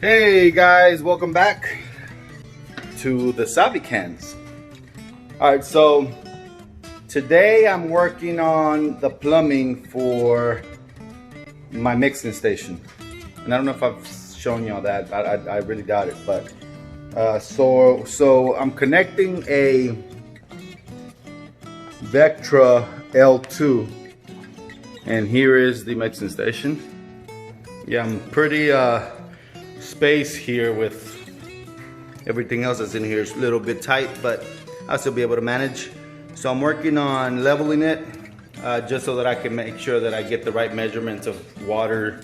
Hey guys, welcome back to the Savvy Cans. Alright, so today I'm working on the plumbing for my mixing station. And I don't know if I've shown y'all that, I really doubt it, but so I'm connecting a Vectra L2 and here is the mixing station. Yeah, I'm pretty space here with everything else that's in here is a little bit tight, but I'll still be able to manage. So I'm working on leveling it just so that I can make sure that I get the right measurements of water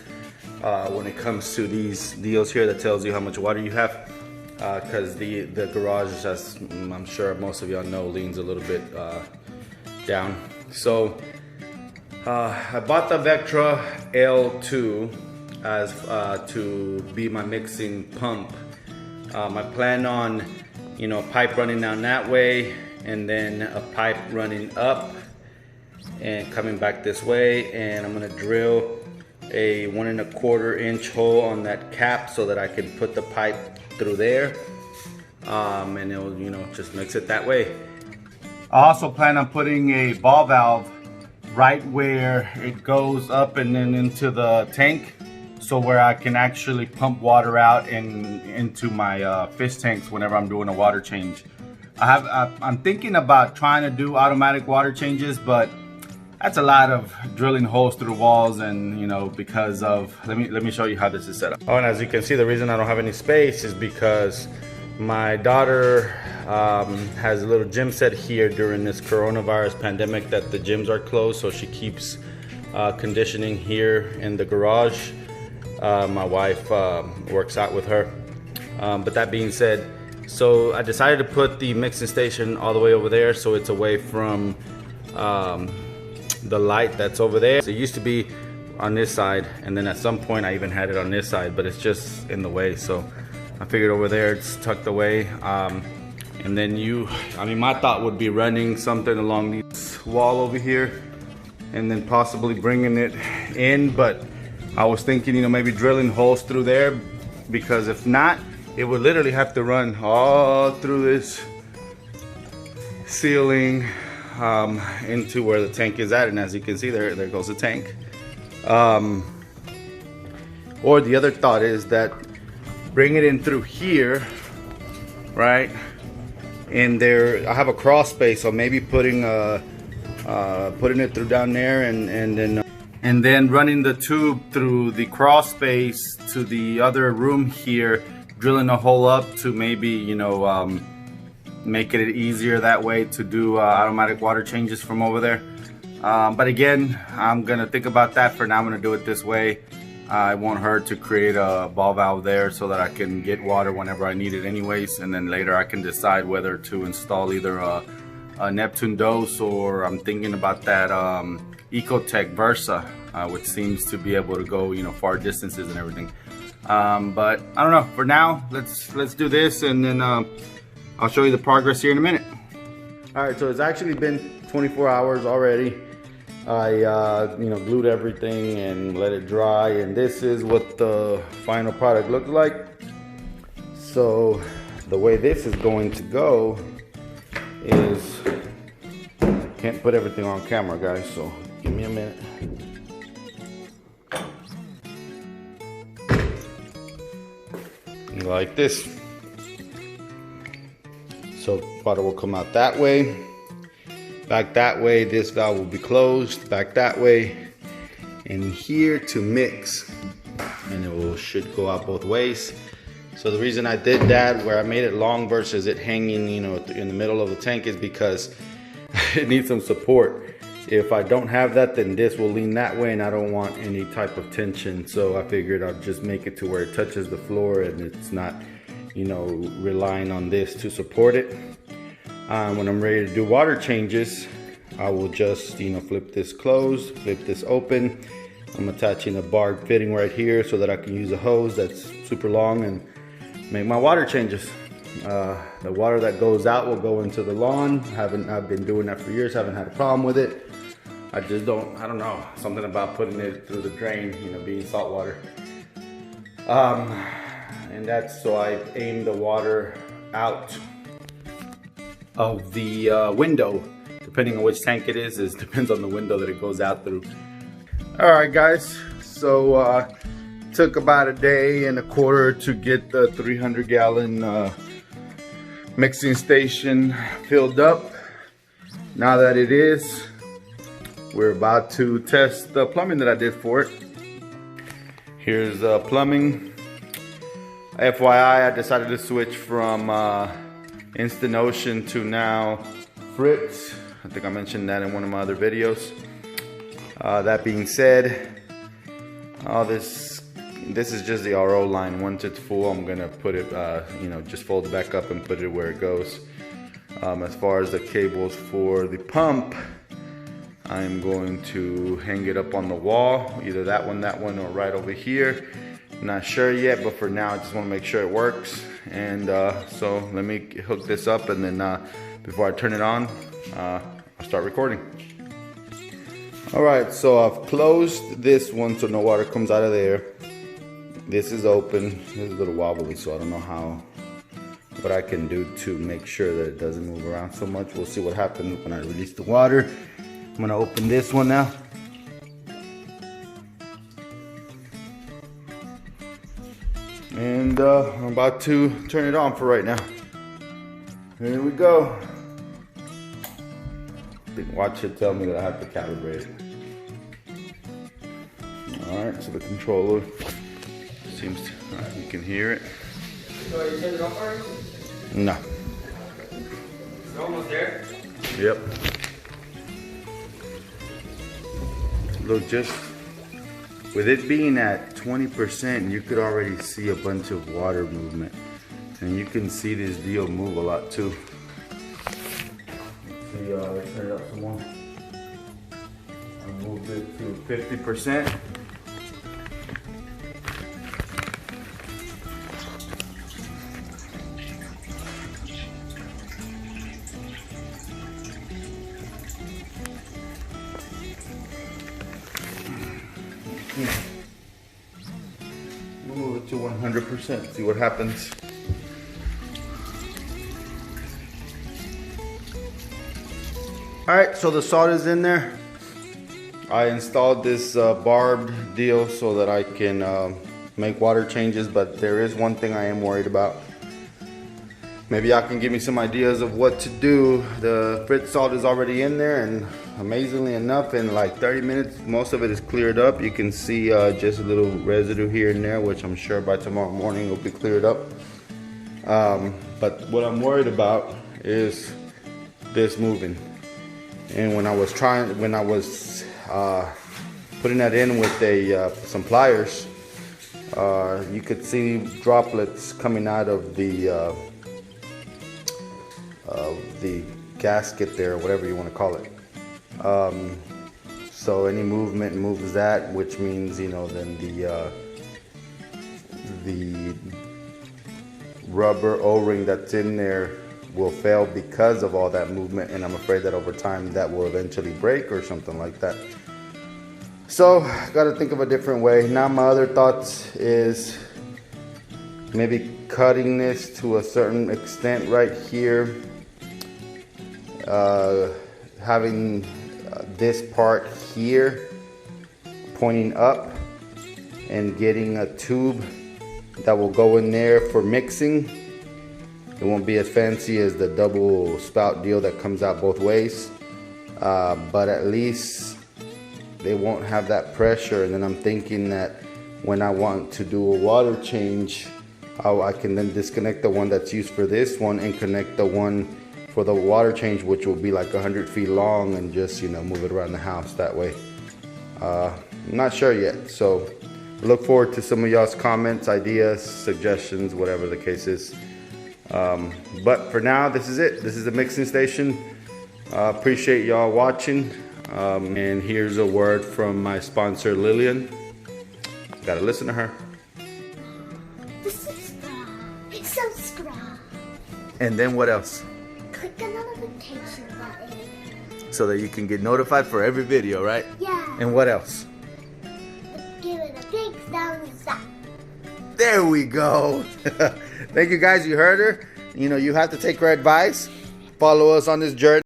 when it comes to these deals here that tells you how much water you have, because the garage, as I'm sure most of y'all know, leans a little bit down. So I bought the Vectra L2 as to be my mixing pump. I plan on, pipe running down that way, and then a pipe running up and coming back this way, and I'm gonna drill a 1 1/4 inch hole on that cap so that I can put the pipe through there, and it'll just mix it that way. I also plan on putting a ball valve right where it goes up and then into the tank, so where I can actually pump water out and into my fish tanks whenever I'm doing a water change. I'm thinking about trying to do automatic water changes, but that's a lot of drilling holes through walls, and because of, let me show you how this is set up. Oh, and as you can see, the reason I don't have any space is because my daughter has a little gym set here during this coronavirus pandemic that the gyms are closed, so she keeps conditioning here in the garage. My wife works out with her, but that being said, so I decided to put the mixing station all the way over there so it's away from the light that's over there. So it used to be on this side, and then at some point I even had it on this side, but it's just in the way, so I figured over there it's tucked away. And then my thought would be running something along this wall over here and then possibly bringing it in, but I was thinking, maybe drilling holes through there, because if not, it would literally have to run all through this ceiling into where the tank is at. And as you can see, there goes the tank. Or the other thought is that bring it in through here, right? And there, I have a crawl space, so maybe putting it through down there, and then running the tube through the crawl space to the other room here, drilling a hole up to maybe, make it easier that way to do automatic water changes from over there. But again, I'm gonna think about that. For now, I'm gonna do it this way. It won't hurt to create a ball valve there so that I can get water whenever I need it anyways, and then later I can decide whether to install either a Neptune dose, or I'm thinking about that Ecotech Versa, which seems to be able to go far distances and everything. But I don't know, for now let's do this, and then I'll show you the progress here in a minute. Alright, so it's actually been 24 hours already. I glued everything and let it dry, and this is what the final product looks like. So the way this is going to go is, can't put everything on camera, guys, so give me a minute. Like this. So water will come out that way, back that way. This valve will be closed, back that way, and here to mix, and it should go out both ways. So the reason I did that, where I made it long versus it hanging in the middle of the tank, is because it needs some support. If I don't have that, then this will lean that way, and I don't want any type of tension. So I figured I'll just make it to where it touches the floor and it's not, relying on this to support it. When I'm ready to do water changes, I will just, flip this closed, flip this open. I'm attaching a barb fitting right here so that I can use a hose that's super long and make my water changes. The water that goes out will go into the lawn. I've been doing that for years, haven't had a problem with it. I don't know, something about putting it through the drain, being salt water. and that's so I aim the water out of the window. Depending on which tank it is, it depends on the window that it goes out through. All right, guys, so took about a day and a quarter to get the 300-gallon mixing station filled up. Now that it is, we're about to test the plumbing that I did for it. Here's the plumbing. FYI, I decided to switch from Instant Ocean to now Fritz. I think I mentioned that in one of my other videos. That being said, this is just the RO line. Once it's full, I'm gonna put it, you know, just fold it back up and put it where it goes. As far as the cables for the pump, I'm going to hang it up on the wall, either that one, or right over here. Not sure yet, but for now I just want to make sure it works. And so let me hook this up, and then before I turn it on, I'll start recording. Alright, so I've closed this one so no water comes out of there. This is open. This is a little wobbly, so I don't know what I can do to make sure that it doesn't move around so much. We'll see what happens when I release the water. I'm gonna open this one now. And I'm about to turn it on for right now. Here we go. The watch should tell me that I have to calibrate it. Alright, so the controller seems to, you can hear it. So you turned it off already? No. It's almost there? Yep. Look, just with it being at 20%, you could already see a bunch of water movement. And you can see this deal move a lot too. See, let's turn it up some more. I moved it to 50%. Move it to 100%, see what happens. Alright, so the salt is in there. I installed this barbed deal so that I can make water changes, but there is one thing I am worried about. Maybe y'all can give me some ideas of what to do. The Fritz salt is already in there, and amazingly enough, in like 30 minutes, most of it is cleared up. You can see just a little residue here and there, which I'm sure by tomorrow morning will be cleared up. But what I'm worried about is this moving. And when I was putting that in with some pliers, you could see droplets coming out of the gasket there, whatever you want to call it. So any movement moves that, which means, you know, then the rubber O-ring that's in there will fail because of all that movement, and I'm afraid that over time that will eventually break or something like that. So got to think of a different way. Now my other thoughts is maybe cutting this to a certain extent right here, having this part here pointing up, and getting a tube that will go in there for mixing. It won't be as fancy as the double spout deal that comes out both ways, but at least they won't have that pressure. And then I'm thinking that when I want to do a water change, I can then disconnect the one that's used for this one and connect the one for the water change, which will be like 100 feet long, and just, you know, move it around the house that way. I'm not sure yet, so look forward to some of y'all's comments, ideas, suggestions, whatever the case is. But for now, this is it. This is the mixing station. Appreciate y'all watching. And here's a word from my sponsor, Lillian. Gotta listen to her. Subscribe. And then what else? Click the notification button. So that you can get notified for every video, right? Yeah. And what else? Give it a big thumbs up. There we go. Thank you guys, you heard her. You know, you have to take her advice. Follow us on this journey.